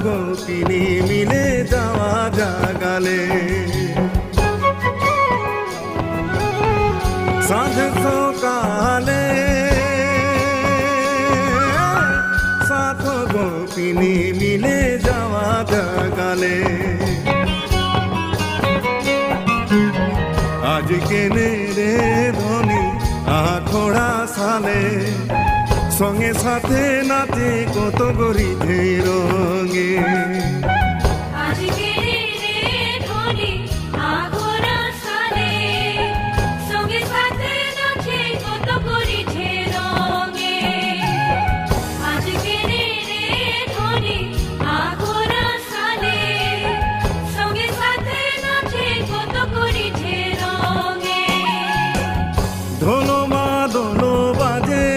গোপিনী মিলে যাওয়া জাগালে সাঁঝ সকালে সাত গোপিনী মিলে যাওয়া জাগালে আজ কেনে রে ধনী আখড়া সালে সঙ্গে সাথে নাচে কত গরিধে রঙে ধলো মা দোলো বাজে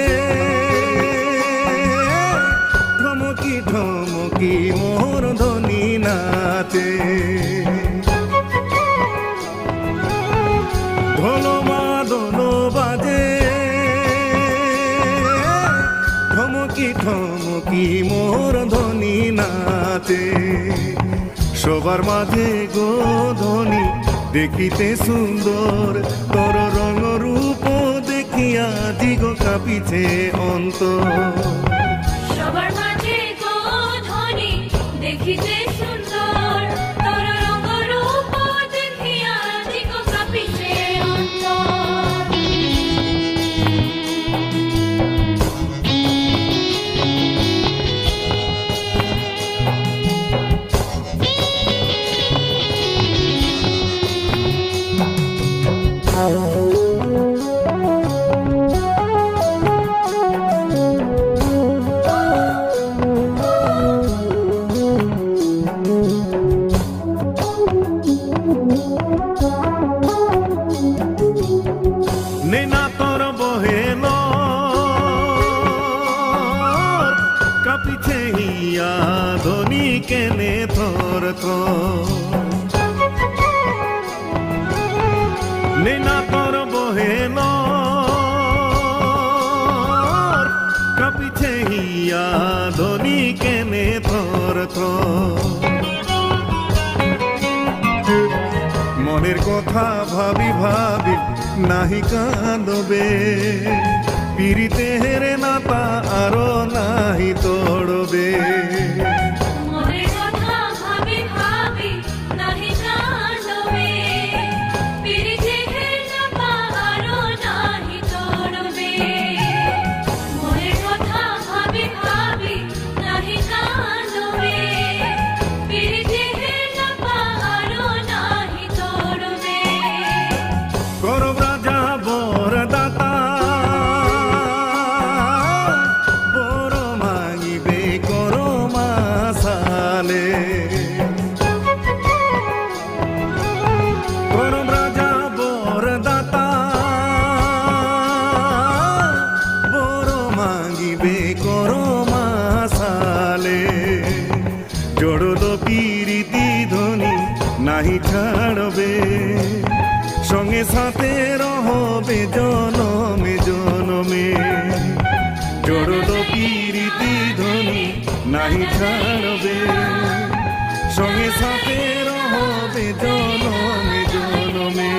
ধমকি ধমকি মোর ধনী নাচে ধলো মা দোলো বাজে ধমকি ধমকি মোর ধনী নাচে সবার মাঝে গো ধনী দেখিতে সুন্দর তোর রঙ রূপ দেখিয়া দিগ কাঁপিছে অন্তর সবার মাঝে গো ধনী দেখিতে সুন্দর তোর রঙ রূপ দেখিয়া দিগ কাঁপিছে অন্তর নেনা তোর বহেল কাঁপিছে হিয়া ধনী কেনে থর থর নেনা তোর বহেল কাঁপিছে হিয়া ধনী কেনে থর থর মনের কথা ভাবি ভাবি নাহি কাঁদবে পিরিতে হেরে নাতা আরো নাহি তোড়বে মনের কথা ভাবি ভাবি নাহি কাঁদবে পিরিতে হেরে নাতা আরো নাহি তোড়বে মনের কথা ভাবি ভাবি নাহি কাঁদবে পিরিতে হেরে নাতা আরো নাহি তোড়বে করব রাজা বর দাতা বর মাগিবে করো মাসালে করব রাজা বর দাতা বর মাগিবে করো মাসালে জড়লো পিরিতি ধনী নাহি ছাড়বে সঙ্গে সাথে রহবে জনমে জনমে জড়লো পিরিতি ধনী নাহি ছাড়বে সঙ্গে সাথে রহবে জনমে জনমে